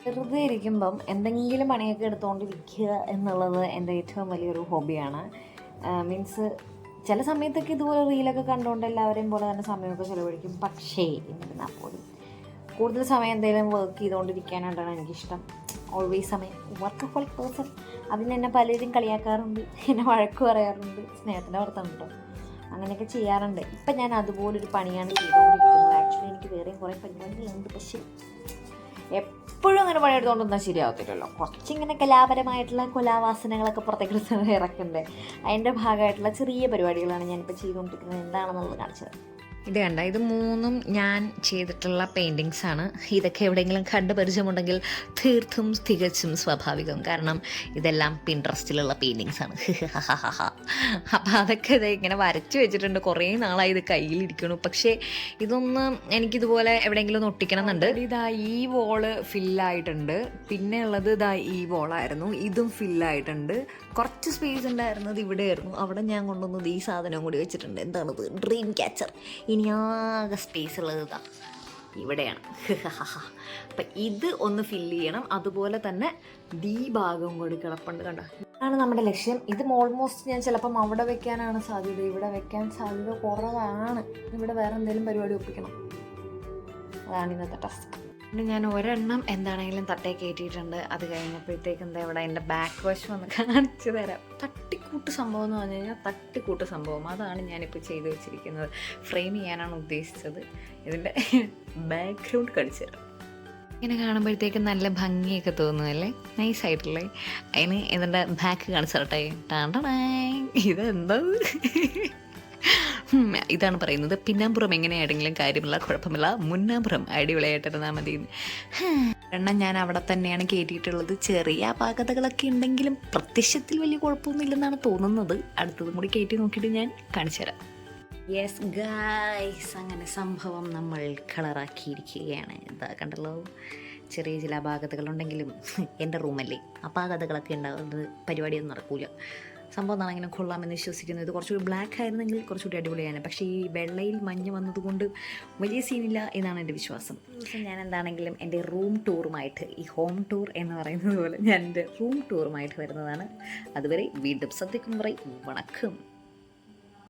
വെറുതെ ഇരിക്കുമ്പം എന്തെങ്കിലും പണിയൊക്കെ എടുത്തുകൊണ്ടിരിക്കുക എന്നുള്ളത് എൻ്റെ ഏറ്റവും വലിയൊരു ഹോബിയാണ്. മീൻസ് ചില സമയത്തൊക്കെ ഇതുപോലെ റീലൊക്കെ കണ്ടുകൊണ്ട് എല്ലാവരെയും പോലെ തന്നെ സമയമൊക്കെ ചിലവഴിക്കും. പക്ഷേ എന്നിരുന്നാൽ പോലും കൂടുതൽ സമയം എന്തെങ്കിലും വർക്ക് ചെയ്തുകൊണ്ടിരിക്കാനായിട്ടാണ് എനിക്കിഷ്ടം. ഓൾവേസ് സമയം വർക്കഹോളിക് പേഴ്സൺ. അതിന് എന്നെ പലരും കളിയാക്കാറുണ്ട്, എന്നെ വഴക്ക് പറയാറുണ്ട്, സ്നേഹത്തിൻ്റെ വർത്തമുണ്ടോ അങ്ങനെയൊക്കെ ചെയ്യാറുണ്ട്. ഇപ്പം ഞാൻ അതുപോലൊരു പണിയാണ് ചെയ്തുകൊണ്ടിരിക്കുന്നത്. ആക്ച്വലി എനിക്ക് വേറെയും കുറേ പരിപാടികളുണ്ട്. പക്ഷേ എപ്പോഴും അങ്ങനെ പണിയെടുത്തുകൊണ്ടൊന്നും ശരിയാവത്തില്ലല്ലോ. കുറച്ചിങ്ങനെ കലാപരമായിട്ടുള്ള കൊലാവാസനകളൊക്കെ പുറത്തേക്ക് ഇറക്കണ്ടേ. അതിൻ്റെ ഭാഗമായിട്ടുള്ള ചെറിയ പരിപാടികളാണ് ഞാനിപ്പോൾ ചെയ്തുകൊണ്ടിരിക്കുന്നത്. എന്താണെന്നുള്ളത് കാണിച്ചത്. ഇത് കണ്ട, ഇത് 3ഉം ഞാൻ ചെയ്തിട്ടുള്ള പെയിൻറ്റിങ്സ് ആണ്. ഇതൊക്കെ എവിടെയെങ്കിലും കണ്ട് പരിചയമുണ്ടെങ്കിൽ തീർത്തും തികച്ചും സ്വാഭാവികം. കാരണം ഇതെല്ലാം പിൻട്രസ്റ്റിലുള്ള പെയിൻറ്റിങ്സ് ആണ്. അപ്പോൾ അതൊക്കെ ഇങ്ങനെ വരച്ച് വെച്ചിട്ടുണ്ട്. കുറേ നാളായി ഇത് കയ്യിലിരിക്കണു. പക്ഷേ ഇതൊന്ന് എനിക്കിതുപോലെ എവിടെയെങ്കിലും ഒന്ന് ഒട്ടിക്കണം എന്നുണ്ട്. ഇതാ ഈ വോള് ഫില്ലായിട്ടുണ്ട്. പിന്നെ ഉള്ളത് ഇതാ ഈ വോളായിരുന്നു. ഇതും ഫില്ലായിട്ടുണ്ട്. കുറച്ച് സ്പേസ് ഉണ്ടായിരുന്നത് ഇവിടെയായിരുന്നു. അവിടെ ഞാൻ കൊണ്ടുവന്നത് ഈ സാധനവും കൂടി വെച്ചിട്ടുണ്ട്. എന്താണത്? Dream catcher. ഇനി ആകെ സ്പേസ് ഉള്ളത് ഇതാ ഇവിടെയാണ്. അപ്പം ഇത് ഒന്ന് ഫില്ല് ചെയ്യണം. അതുപോലെ തന്നെ ഈ ഭാഗവും കൂടി കിടപ്പുണ്ട്. കണ്ടോ, ഇതാണ് നമ്മുടെ ലക്ഷ്യം. ഇതും ഓൾമോസ്റ്റ് ഞാൻ ചിലപ്പം അവിടെ വെക്കാനാണ് സാധ്യത. ഇവിടെ വെക്കാൻ സാധ്യത കുറവാണ്. ഇവിടെ വേറെ എന്തെങ്കിലും പരിപാടി ഒപ്പിക്കണം. അതാണ് ഇന്നത്തെ ടാസ്ക്. പിന്നെ ഞാൻ ഒരെണ്ണം എന്താണെങ്കിലും തട്ടേ കയറ്റിയിട്ടുണ്ട്. അത് കഴിഞ്ഞപ്പോഴത്തേക്ക് എന്താ ഇവിടെ എൻ്റെ ബാക്ക് വശം ഒന്ന് കാണിച്ചു തരാം. തട്ടിക്കൂട്ട് സംഭവം എന്ന് പറഞ്ഞു കഴിഞ്ഞാൽ തട്ടിക്കൂട്ട് സംഭവം. അതാണ് ഞാനിപ്പോൾ ചെയ്തു വെച്ചിരിക്കുന്നത്. ഫ്രെയിം ചെയ്യാനാണ് ഉദ്ദേശിച്ചത്. ഇതിൻ്റെ ബാക്ക്ഗ്രൗണ്ട് കാണിച്ചു തരാം. ഇങ്ങനെ കാണുമ്പോഴത്തേക്ക് നല്ല ഭംഗിയൊക്കെ തോന്നുമല്ലേ, നൈസായിട്ടല്ലേ. അതിന് ഇതിൻ്റെ ബാക്ക് കാണിച്ചു തരട്ടെ. ഇതെന്താ ഇതാണ് പറയുന്നത്. പിന്നാമ്പുറം എങ്ങനെയാണെങ്കിലും കാര്യമില്ല, കുഴപ്പമില്ല, മുന്നാമ്പുറം അടിപൊളിയായിട്ടിരുന്നാൽ മതി. എണ്ണം ഞാൻ അവിടെ തന്നെയാണ് കയറ്റിയിട്ടുള്ളത്. ചെറിയ അപാകതകളൊക്കെ ഉണ്ടെങ്കിലും പ്രത്യക്ഷത്തിൽ വലിയ കുഴപ്പമൊന്നുമില്ലെന്നാണ് തോന്നുന്നത്. അടുത്തതും കൂടി കയറ്റി നോക്കിയിട്ട് ഞാൻ കാണിച്ചു തരാം. യെസ് ഗായ്സ്, അങ്ങനെ സംഭവം നമ്മൾ കളറാക്കിയിരിക്കുകയാണ്. എന്താ കണ്ടല്ലോ, ചെറിയ ചില അപാകതകളുണ്ടെങ്കിലും എൻ്റെ റൂമല്ലേ, അപാകതകളൊക്കെ ഉണ്ടാകുന്നത് പരിപാടിയൊന്നും നടക്കൂല. സംഭവം എന്നാണെങ്കിലും കൊള്ളാമെന്ന് വിശ്വസിക്കുന്നത്. കുറച്ചുകൂടി ബ്ലാക്ക് ആയിരുന്നെങ്കിൽ കുറച്ചുകൂടി അടിപൊളിയാണ്. പക്ഷേ ഈ വെള്ളയിൽ മഞ്ഞ് വന്നതുകൊണ്ട് വലിയ സീനില്ല എന്നാണ് എൻ്റെ വിശ്വാസം. ഞാൻ എന്താണെങ്കിലും എൻ്റെ റൂം ടൂറുമായിട്ട്, ഈ ഹോം ടൂർ എന്ന് പറയുന്നത് പോലെ ഞാൻ എൻ്റെ റൂം ടൂറുമായിട്ട് വരുന്നതാണ്. അതുവരെ വീണ്ടും സന്ധിക്കും വരെ വണക്കം.